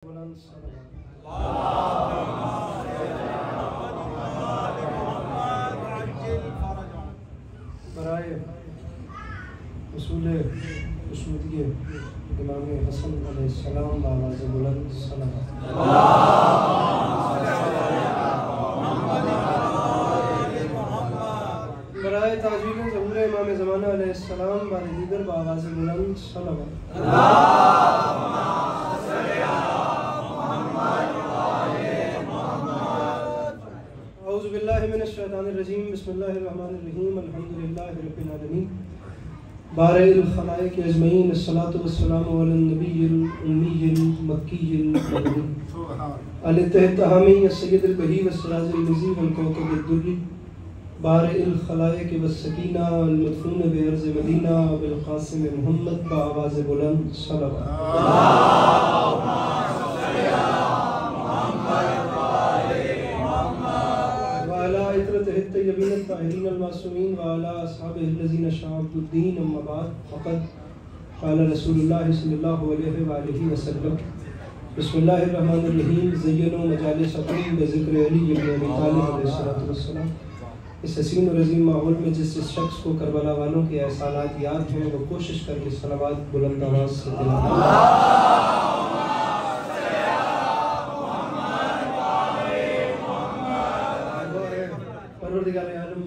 बराए उसूल खुशनुदी इमाम हसन अलैहिस्सलाम बावाज़ बुलंद बराए ताज़ीम ज़हूर इमाम ज़माना अलैहिस्सलाम बारे दीगर बावाज़ बुलंद औज़ुबिल्लाहिमिनश्शैतानिर्रजीम बिस्मिल्लाहिर्रहमानिर्रहीम अल्हम्दुलिल्लाहि रब्बिल आलमीन बारिल खलाइक अजमईन अस्सलातु वस्सलामु अला नबिय्यिल उम्मिय्यिल मक्किय्यिल मदनी अल-तहमी सय्यदुल बही वस्सिराजुल मुज़ीब वल कौकबुद दुर्री बारिल खलाइक वस्सकीना वल मदफून बिअर्ज़ मदीना बिल क़ासिम मुहम्मद बावाज़ बुलंद रसूलुल्लाह सल्लल्लाहु अलैहि वसल्लम बिस्मिल्लाहिर्रहमानिर्रहीम ज़य्यनु मजालिसकुम बिज़िक्र अली इब्न अबी तालिब अलैहिस्सलातु वस्सलाम। इस हसीन और अज़ीम माहौल में जिस शख्स को करबला वालों के एहसानात याद हैं वो कोशिश करके सलावत बुलंद आवाज़ से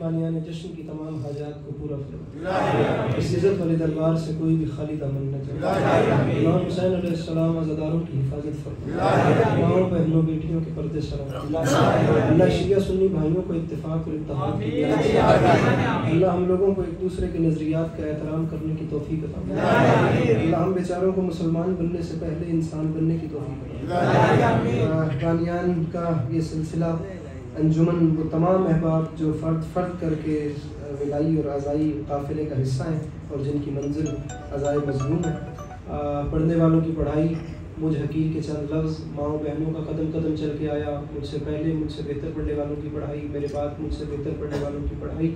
बानियान जश्न की तमाम हाजात को पूरा फरमा। इस इज़्ज़त वाले दरबार से कोई भी खाली दामन न जाए। इमाम हुसैन अलैहिस्सलाम अज़ादारों की हिफाजत फरमा। माओं बहनों बेटियों के पर्दे सलाम। अल्लाह शिया सुन्नी भाइयों को इत्तेफाक और इत्तेहाद की अल्लाह हम लोगों को एक दूसरे के नज़रियात का एहतराम करने की तौफीक अता फरमाए। अल्लाह हम बेचारों को मुसलमान बनने से पहले इंसान बनने की तौफीक अता। बानियान का ये सिलसिला अंजुमन वो तमाम अहबाब जो फ़र्द करके विलाई और आज़ाई काफ़िले का हिस्सा हैं और जिनकी मंजिल अज़ाए मज़लूम है, पढ़ने वालों की पढ़ाई मुझ हकीर के चंद लफ्ज़, माओ बहनों का कदम कदम चल के आया, मुझसे पहले मुझसे बेहतर पढ़ने वालों की पढ़ाई, मेरे बाद मुझसे बेहतर पढ़ने वालों की पढ़ाई,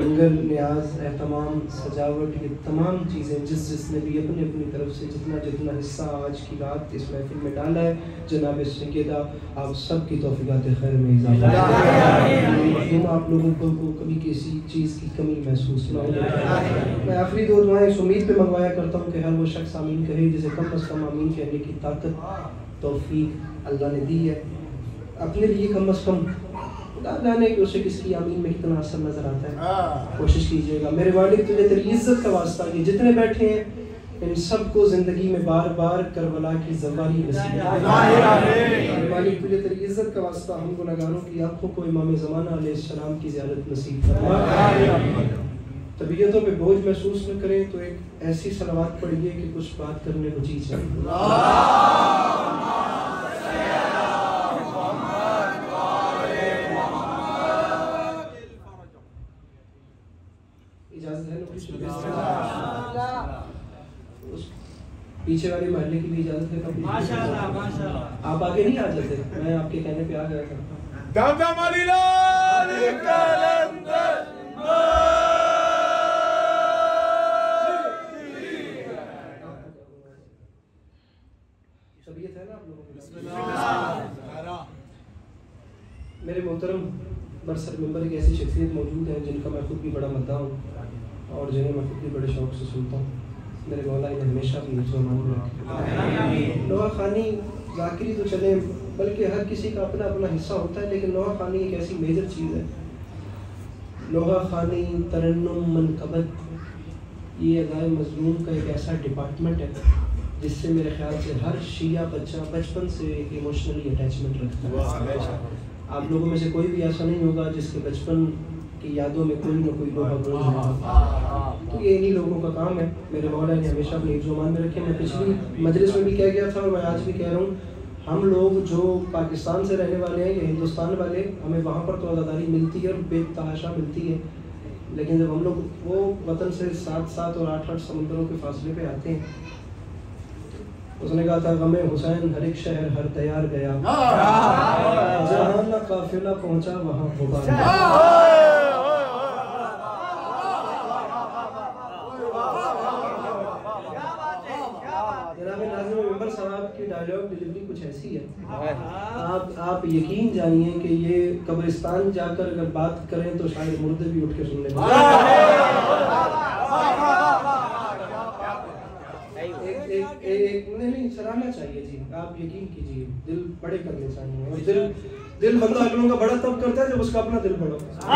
लंगर न्याज एहतमाम सजावट, ये तमाम चीज़ें जिसने भी अपनी अपनी तरफ से जितना जितना हिस्सा आज की रात इस महफिल में डाला है, जनाब सैयदा आप सब की तौफीक़ात खैर में इज़ाफ़ा आप लोगों को कभी किसी चीज़ की कमी महसूस न हो। मैं आखिरी दो दुआएं इस उम्मीद पे मंगवाया करता हूँ कि हर वो शख्स आमीन कहे जिसे कम अज़ कम आमीन कहने की ताकत तौफीक अल्लाह ने दी है। अपने लिए कम अज़ कम जाने कि उसे किसकी आमीन में कितना असर नजर आता है, कोशिश कीजिएगा। मेरे वालिद तुझे तेरी इज्जत का वास्ता, ये जितने बैठे हैं इन सबको जिंदगी में बार बार करबला की ज़वारी नसीब। मेरे वालिद तुझे तेरी इज्जत का वास्ता हम गुनहगारों की आंखों को इमाम ज़माना अलैहिस्सलाम की ज़ियारत नसीब फरमा। तबीयतों पे बोझ महसूस न करें तो एक ऐसी सलावत पढ़िए कि कुछ बात करने को जी चाहे। इजाजत है ना? पीछे वाले महल्ले की भी इजाजत है? माशाअल्लाह माशाअल्लाह। आप आगे नहीं आ जाते, मैं आपके कहने पे आ गया था। तबीयत है ना आप लोगों की? मेरे मोहतरम बरसर मेंबर एक ऐसी शख्सियत मौजूद है जिनका मैं खुद भी बड़ा मद्दाह हूँ और जिन्हें मैं खुद भी बड़े शौक़ से सुनता हूँ। मेरे मौला इन्हें हमेशा भी मुसलमान रखे। लोहा खानी ज़ाकिरी तो चले, बल्कि हर किसी का अपना अपना हिस्सा होता है, लेकिन लोहा खानी एक ऐसी मेजर चीज़ है। लोहा खानी तरन्नुम मनकबत ये अदाए मज़लूम का एक ऐसा डिपार्टमेंट है जिससे मेरे ख्याल से हर शिया बच्चा बचपन से एक इमोशनली अटैचमेंट रखता है। आप लोगों में से कोई भी ऐसा नहीं होगा जिसके बचपन की यादों में कोई ना कोई लोहा गोल होगा। तो ये इन्हीं लोगों का काम है। मेरे मौला ने हमेशा अपने हिफ्ज़-ओ-मान में रखे। मैं पिछली मजलिस में भी कह गया था और मैं आज भी कह रहा हूँ, हम लोग जो पाकिस्तान से रहने वाले हैं या हिंदुस्तान वाले, हमें वहाँ पर तो आज़ादारी मिलती है और बेतहाशा मिलती है, लेकिन जब हम लोग वो वतन से 7-7 और 8-8 समुंदरों के फासले पे आते हैं, उसने कहा था गमे हुसैन हर एक शहर हर तैयार गया, जहाँ न काफिला पहुँचा वहाँ गुबार। की डायलॉग डिलीवरी कुछ ऐसी है, आप यकीन जानिए कि ये कब्रिस्तान जाकर अगर बात करें तो शायद मुर्दे भी उठ के सुनने नहीं सराहना चाहिए जी, आप यकीन कीजिए, दिल बड़े करने चाहिए। और दिल बंदा अगलों का बड़ा तब करता है जब उसका अपना दिल बड़ा होता है।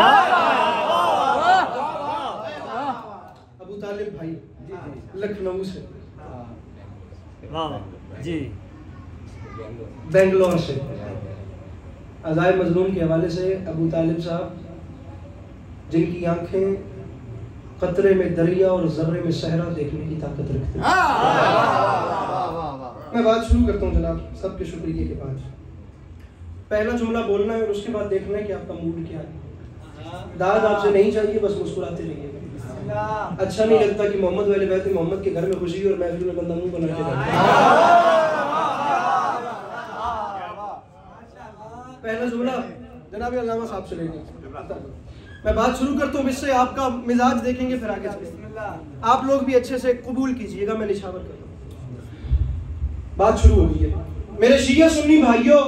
अबू तालिब भाई लखनऊ से जी, बेंगलोर से, अज़ाए मज़लूम के हवाले से अबू तालिब साहब जिनकी आंखें कतरे में दरिया और जर्रे में सहरा देखने की ताकत रखते हैं। मैं बात शुरू करता हूँ जनाब, सबके शुक्रिया के बाद। पहला जुमला बोलना है और उसके बाद देखना है कि आपका मूड क्या है। दाद आपसे नहीं चाहिए, बस मुस्कुराते रहिए। अच्छा नहीं लगता कि मोहम्मद वाले बैठे मोहम्मद के घर में खुशी और महफिल में बंदा मुंह बना के पहला जुमला जनाब अल्लामा साहब से लेंगे। मैं बात शुरू करता हूँ, इससे आपका मिजाज देखेंगे, फिर आगे चलेंगे। आप लोग भी अच्छे से कबूल कीजिएगा, मैं निशावर करता हूँ। बात शुरू हो गई है। मेरे शिया सुन्नी भाइयों,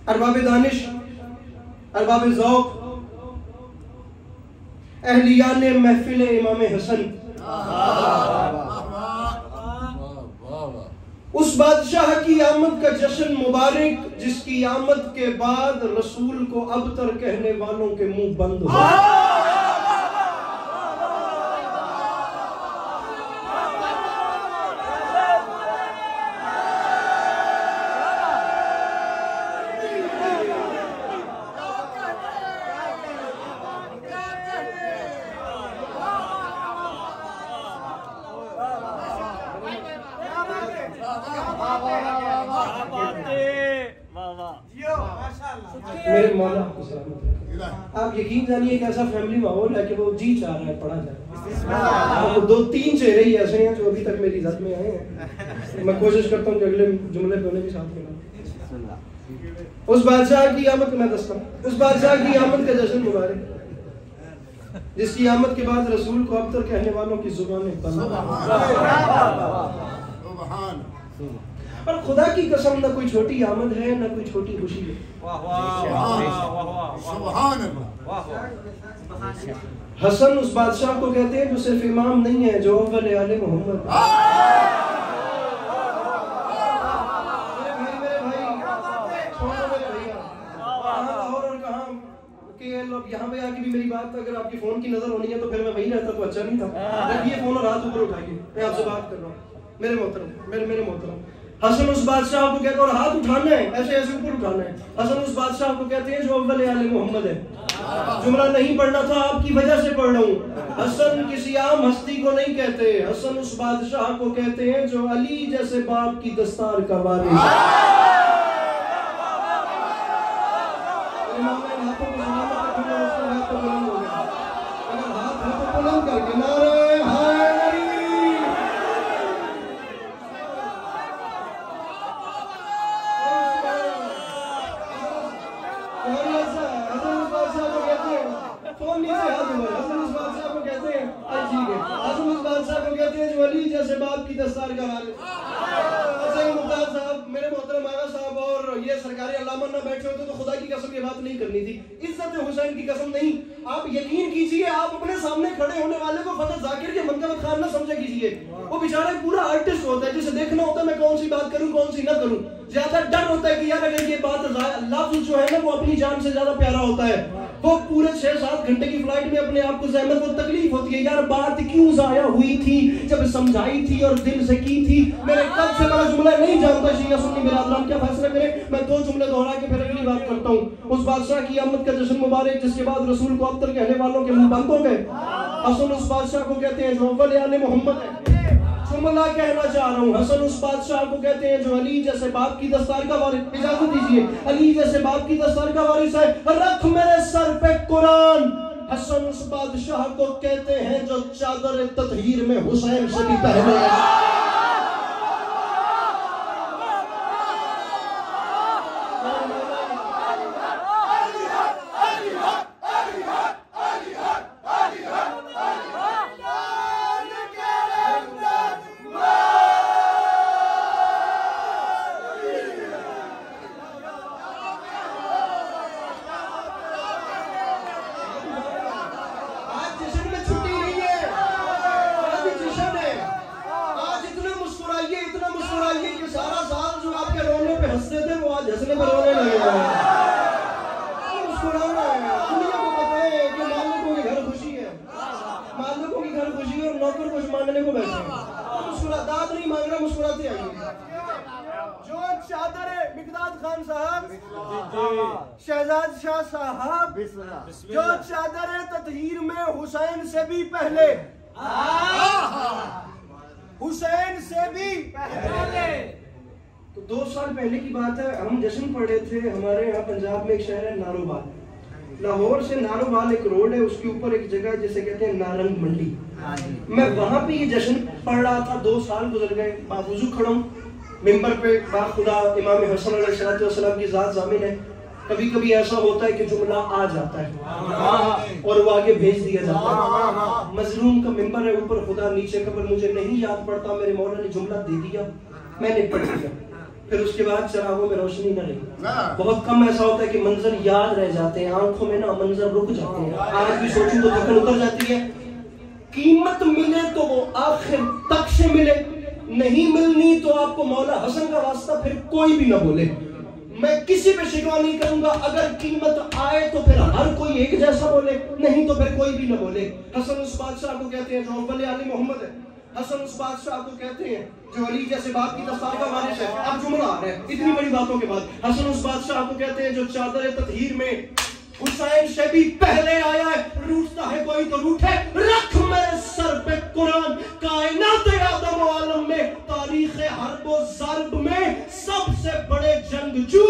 अरबाब दानिश, अरबाब ज़ौक़, अहलियान महफिल इमाम हसन, उस बादशाह की आमद का जश्न मुबारक जिसकी आमद के बाद रसूल को अबतर कहने वालों के मुंह बंद हो। मेरे मौला आपको सलामत रखे। आप यकीन जानिए एक ऐसा फैमिली माहौल है कि वो जी चाह रहा है पढ़ा जाए। आपको 2-3 चेहरे ही ऐसे हैं जो अभी तक मेरी इज़्ज़त में आए हैं। मैं कोशिश करता हूँ कि अगले जुमले पे उन्हें भी साथ मिला। उस बादशाह की आमद में दस्ता, उस बादशाह की आमद का जश्न मुबारक जिसकी आमद के बाद रसूल को अबतर कहने वालों की जुबानें बंद। पर खुदा की कसम, न कोई छोटी आमद है न कोई छोटी खुशी है। हसन उस बादशाह को कहते हैं जो सिर्फ इमाम नहीं है, जो अव्वल आले मोहम्मद। यहाँ पे आके भी मेरी बात अगर आपकी फोन की नजर होनी है तो फिर मैं वहीं रहता तो अच्छा नहीं था। ये फोन और हाथ ऊपर उठाइए, मैं आपसे बात कर रहा हूँ मेरे मोहतरम, मेरे मोहतरम। हसन उस बादशाह को कहते हैं, और हाथ उठाना है ऐसे ऐसे ऊपर उठाना है। हसन उस बादशाह को कहते हैं जो अव्वल आले मोहम्मद है। जुमला नहीं पढ़ना था, आपकी वजह से पढ़ रहा हूँ। हसन किसी आम हस्ती को नहीं कहते, हसन उस बादशाह को कहते हैं जो अली जैसे बाप की दस्तार का वारिस। आप यकीन कीजिए, आप अपने सामने खड़े होने वाले को फतेह जाकिर के मंकबत खान ना समझे कीजिए। वो बेचारा एक पूरा आर्टिस्ट होता है जिसे देखना होता है मैं कौन सी बात करूं कौन सी ना करूं। ज्यादा डर होता है कि यार अगर ये बात लफ्ज जो है ना वो अपनी जान से ज्यादा प्यारा होता है। वो पूरे 6-7 घंटे की फ्लाइट में अपने आप को जहमत को तकलीफ होती है, यार बात क्यों जाया हुई थी जब समझाई थी और दिल से की थी। मेरे कब से बड़ा जुमला नहीं जानता शिया सुन्नी बिरादरान क्या फैसला करें। मैं 2 जुमले दोहरा के फिर अगली बात करता हूँ। उस बादशाह की आमद का जश्न मुबारक जिसके बाद रसूल को अबतर कहने वालों के मुंह बंद हो गए। हसन उस बादशाह को कहते हैं जो अव्वल आले मोहम्मद है। जुमला कहना चाह रहा हूँ। हसन उस बादशाह को कहते हैं जो अली जैसे बाप की दस्तार का वारिस। इजाजत दीजिए, अली जैसे बाप की दस्तार का वारिस है। रख मेरे सर पे कुरान। हसन उस बादशाह को कहते हैं जो चादर ततहीर में हुसैन से भी पहले है। हंसने पर रोने लगे हैं। मुस्कुराना है, दुनिया को बताए कि मालिकों के घर खुशी है, मालिकों के घर खुशी है और नौकर कुछ मांगने को बैठे हैं। मुस्कुरा, दाद नहीं मांग रहा, मुस्कुराते आइए। जो चादर है मिकदाद खान साहब, शहजाद शाह साहब, जो चादर है ततहीर में हुसैन से भी पहले, हुसैन से भी पहले। तो 2 साल पहले की बात है, हम जश्न पढ़े थे। हमारे यहाँ पंजाब में एक शहर है नारोवाल, लाहौर से नारोवाल एक रोड है, उसके ऊपर एक जगह जिसे कहते हैं नारंग मंडी। मैं वहां पे ये जश्न पढ़ रहा था, 2 साल गुजर गए। बावजूद खड़ा हूँ मिंबर पे, बाखुदा इमाम हसन अलैहिस्सलाम की जात जामिन है। कभी कभी ऐसा होता है कि जुमला आ जाता है और वो आगे भेज दिया जाता है। मजलूम का मिंबर है, ऊपर खुदा, नीचे कब्र, मुझे नहीं याद पड़ता, मेरे मौला ने जुमला दे दिया, मैंने पढ़ दिया। फिर उसके बाद चरागों में रोशनी न रही। बहुत कम ऐसा होता है कि मंजर याद रह जाते हैं, आंखों में ना मंजर रुक जाते हैं। आज भी सोचूं तो थकन उतर जाती है। कीमत मिले तो वो आखिर तक से मिले, नहीं मिलनी तो आपको मौला हसन का वास्ता फिर कोई भी ना बोले। मैं किसी पे शिकवा नहीं करूंगा, अगर कीमत आए तो फिर हर कोई एक जैसा बोले, नहीं तो फिर कोई भी ना बोले। हसन उस बादशाह को कहते हैं जो अव्वल आली मोहम्मद है, हसन उस बादशाह को कहते हैं जो अली जैसे बाप की दस्तार का वारिस है। अब जुमला आ रहा है इतनी बड़ी बातों के बाद। हसन उस बादशाह को कहते हैं जो चादर ततहीर में हुसैन से भी पहले आया है। रूठता है कोई तो रूठे, रख मेरे सर पे कुरान, कायनात आदम आलम में, तारीख हर्ब व ज़र्ब में सबसे बड़े जंगजू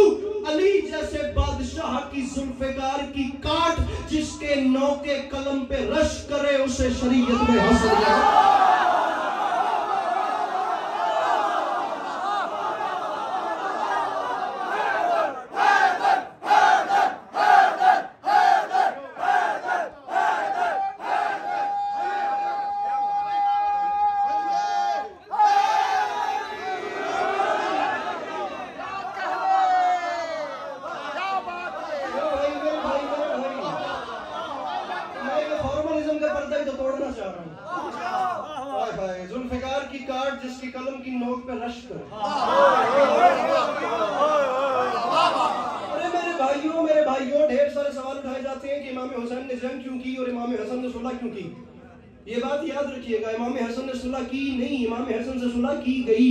अली जैसे बादशाह की जुल्फ़िकार की काट, जिसके नौ के कलम पे रश करे उसे शरीयत में हसन है। जुल्फ़िकार की काट जिसकी कलम की नोक पे रश कर। अरे मेरे भाइयों ढेर सारे सवाल उठाए जाते हैं कि इमाम हुसैन ने जंग क्यों की और इमाम हसन ने सुलह क्यों की। ये बात याद रखिएगा, इमाम हसन ने सुलह की नहीं, इमाम हसन से सुलह की गई।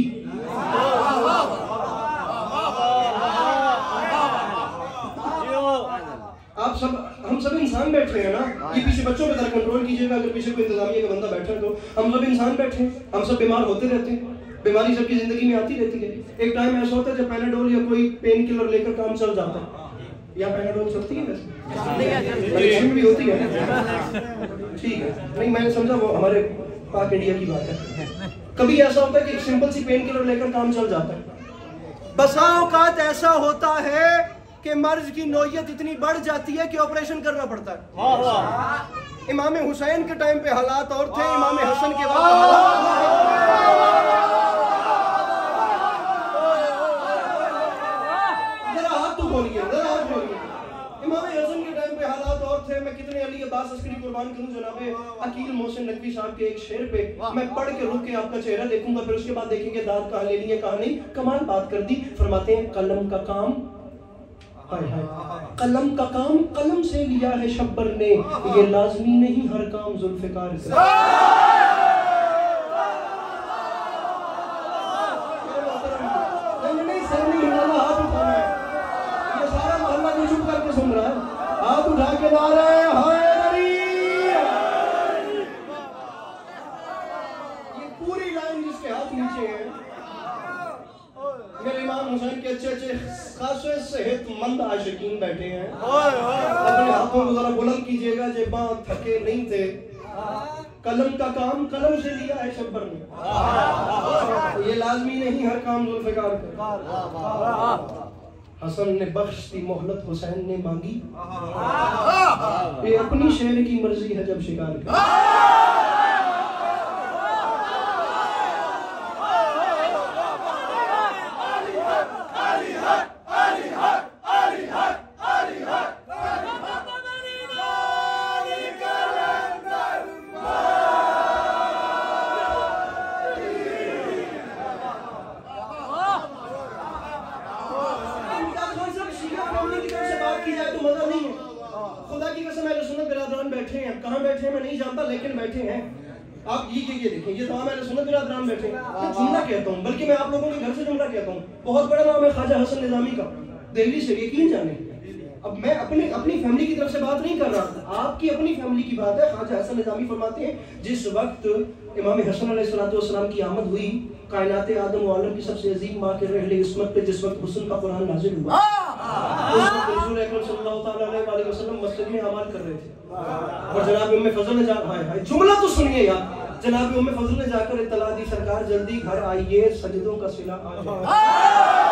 आप सब, हम सब इंसान बैठे हैं ना, ये पीछे बच्चों पे जरा कंट्रोल कीजिएगा, अगर पीछे कोई इंतजामिया का बंदा बैठा है तो हम सब इंसान बैठे हैं, हम सब बीमार होते रहते हैं, बीमारी सबकी जिंदगी में आती रहती है। एक टाइम ऐसा होता है जब पैनाडोल या कोई पेन किलर लेकर काम चल जाता है। या पैनाडोल चलती है वैसे भी होती है, ठीक है, नहीं मैंने समझा वो हमारे पाक इंडिया की बात है। कभी ऐसा होता है कि एक सिंपल सी पेन किलर लेकर काम चल जाता है। बसा औकात ऐसा होता है कि मर्ज की नौयत इतनी बढ़ जाती है कि ऑपरेशन करना पड़ता है। इमाम हुसैन के टाइम पे हालात और थे, इमाम हसन के वक्त जरा हाथ तो बोलिए, जरा हाथ बोलिए। इमाम हसन के टाइम पे हालात और थे। मैं कितने अली अब्बास अस्करी कुर्बान करूं जनाबे अकील मोहसिन नकवी साहब के एक शेर पे। मैं पढ़ के रुक के आपका चेहरा देखूंगा, फिर उसके बाद देखेंगे दाद कहाँ लेनी है कहाँ नहीं। कमाल बात कर दी। फरमाते हैं कलम का काम, कलम का काम कलम से लिया है शब्बर ने, ये लाजमी नहीं हर काम जुल्फ़िकार से। नहीं सर नहीं हिलाना, हाथ उठाना है। ये सारा मोहल्ला नहीं चुप करके सुन रहा है, हाथ उठा के नारे हैदरी। ये पूरी लाइन जिसके हाथ नीचे है, मेरे इमाम हुसैन के अच्छे अच्छे खासे सेहतमंद आशिकीन बैठे हैं। अपने हाथों को जरा बुलंद कीजिएगा, जे बात थके नहीं थे। कलम का काम कलम से लिया है शब्बर ने, ये लाजमी नहीं हर काम जुल्फ़िकार का। हसन ने बख्श दी मोहलत, हुसैन ने मांगी, ये अपनी शेर की मर्जी है जब शिकार कर। कहाँ बैठे हैं मैं नहीं जानता, लेकिन बैठे हैं। आप ये देखें, ये तमाम अहले सुन्नत बिरादरान बैठे हैं। मैं जुमला कहता हूँ, बल्कि मैं आप लोगों के घर से जुमला कहता हूँ। बहुत बड़ा नाम है ख्वाजा हसन निजामी का, दिल्ली से, यकीन जाने। अब मैं अपनी फैमिली की तरफ से बात नहीं कर रहा, आपकी अपनी फैमिली की बात है। ख्वाजा हसन निजामी फरमाते हैं, जिस वक्त इमाम हसन अलैहिस्सलाम की आमद हुई कायनात आदम व आलम की सबसे अजीम माँ के रहले इस्मत पे, जिस वक्त हुस्न का कुरान नाज़िल हुआ, उस वक्त रसूल अकरम सल्लल्लाहु अलैहि वसल्लम मस्जिद में अमाल कर रहे थे। और जनाब उम्मे फजल ने हाय जुमला तो सुनिए यार, जनाब उम्मे फजल ने जाकर इत्तला दी, सरकार जल्दी घर आइए, सजदों का सिला आ जाए।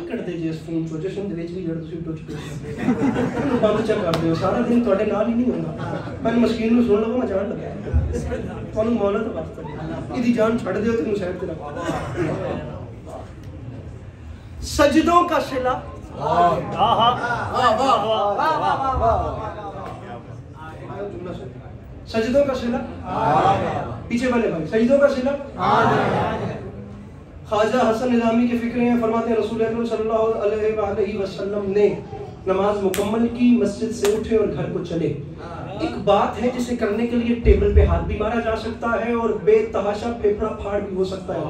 कर दे जिस फोन चो जशन दे विच भी जड़ तुसी टच कर बंद चेक कर दियो, सारा दिन ਤੁਹਾਡੇ ਨਾਲ ਹੀ नहीं होगा। मैं मस्कीन ਨੂੰ सुन लवो, मैं जान लगा ਤੁਹਾਨੂੰ मौला तो बात कर ਇਹਦੀ जान छड़ दियो तेनू साइड ते रख। सजदों का सिला, सजदों का सिला, पीछे वाले भाई, सजदों का सिला। ख्वाजा हसन निजामी की फिक्र हैं, फरमाते हैं रसूल अकरम सल्लल्लाहु अलैहि वसल्लम ने नमाज मुकम्मल की, मस्जिद से उठे और घर को चले। एक बात है जिसे करने के लिए टेबल पे हाथ भी मारा जा सकता है और बेतहाशा फेफड़ा फाड़ भी हो सकता है।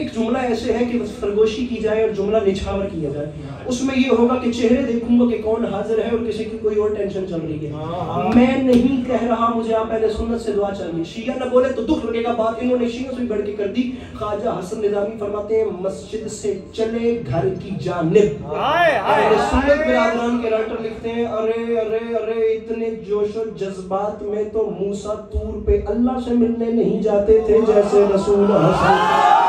एक जुमला ऐसे है कि सरगोशी की जाए और जुमला निछावर किया जाए। उसमें ये होगा कि चेहरे देखूंगा कि कौन हाजिर है और किसी की कोई और टेंशन चल रही है। मैं नहीं कह रहा, मुझे आप पहले सुन्नत से दुआ चाहिए। शिया न बोले तो दुख लगेगा, बात इन्होंने शियों से बढ़ के कर दी। ख्वाजा हसन निजामी फरमाते हैं, मस्जिद से चले घर की जानिब। सुन्नत बिरादरान के राइटर लिखते हैं, अरे अरे अरे इतने जोश और जज्बात में तो मूसा तूर पे अल्लाह से मिलने नहीं जाते थे जैसे रसूल हसन।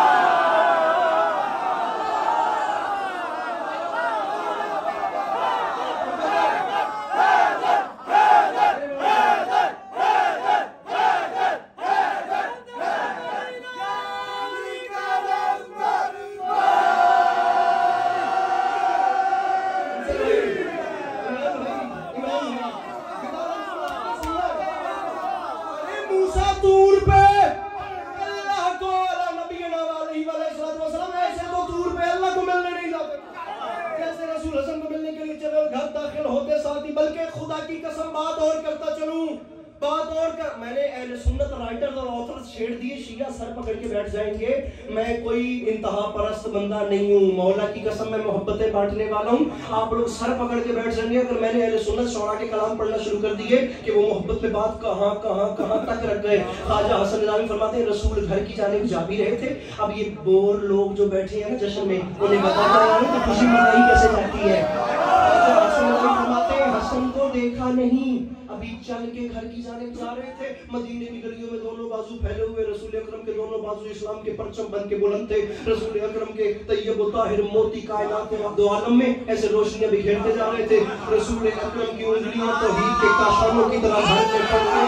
मैंने अहले सुन्नत राइटर्स और ऑथर्स छेड़ दिए, शिया सर पकड़ के बैठ जाएंगे। मैं कोई इंतहा परस्त बंदा नहीं हूँ, मौला की कसम मैं मोहब्बतें बांटने वाला हूँ। आप लोग सर पकड़ के बैठ जाएंगे अगर मैंने अहले सुन्नत शौरा के कलाम पढ़ना शुरू कर दिए कि वो मोहब्बत में बात कहाँ कहाँ कहाँ तक रख गए। ख्वाजा हसन निजामी फरमाते हैं, रसूल घर की जानिब जा भी रहे थे। अब ये बोर लोग जो बैठे हैं ना जश्न में, उन्हें बताया कि खुशी मनाई कैसे जाती है। ख्वाजा हसन निजामी फरमाते हैं, हसन को देखा नहीं, अभी चल के घर की जानिब जा रहे थे। मदीने की गलियों में दोनों बाजू फैले हुए, रसूल अकरम के दोनों बाजू इस्लाम के परचम बन के बुलंद थे। रसूल अकरम के तैयब व ताहिर मोती कायनात दो आलम में ऐसे रोशनियां बिखेरते जा रहे थे। रसूल अकरम की उंगलियां तौहीद के काशानों की तरह भरते पड़ते।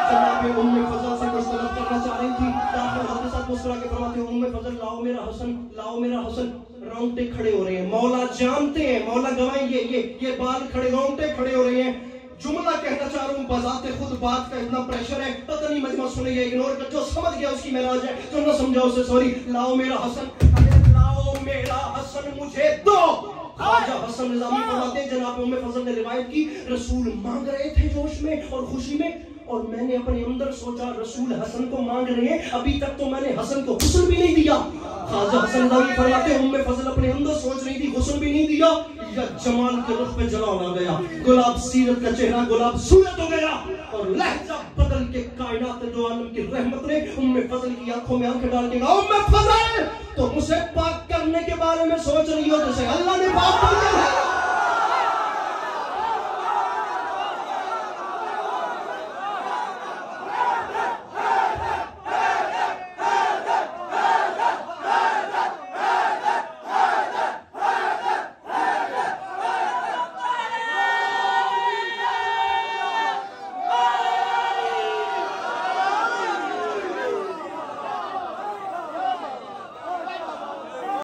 जनाब उम्मे फजल से कुछ तलब करना चाह रही थी, दाखिल होते साथ मुस्कुरा के फरमाते, उम्मे फजल लाओ मेरा हसन, लाओ मेरा हसन। रोंगटे खड़े हो रहे हैं, मौला जानते हैं, मौला गवाएं ये बाल खड़े, रोंगटे खड़े हो रहे हैं। जुमला कहना चाह रहा हूँ, बजाते खुद बात का इतना प्रेशर है, पता नहीं मजमा सुनेगा इग्नोर कर, जो समझ गया उसकी मेराज है, जो न समझा उसे सॉरी। लाओ मेरा हसन, अरे लाओ मेरा हसन मुझे दो। ख्वाजा हसन निजामी फरमाते हैं, जनाब उम्मे फजल ने रिवायत की, रसूल मांग रहे थे जोश में और खुशी में, और मैंने अपने अंदर सोचा रसूल हसन को मांग रहे हैं, अभी तक तो मैंने हसन को हुस्न भी नहीं दिया। ख्वाजा हसन निजामी फरमाते हैं, उम्मे फजल अपने अंदर सोच रही थी, हुस्न भी नहीं दिया, या जमाल के रुख पे जलाल आ गया, गुलाब सीरत का चेहरा गुलाब सूरत हो गया, और लहजा बदल के कायनात दो आलम की रहमत ने उम्मे फजल की आंखों में आंखें डाल के कहा, उम्मे फजल तो मुझे पाक करने के बारे में सोच रही हो जैसे अल्लाह ने पाक किया है।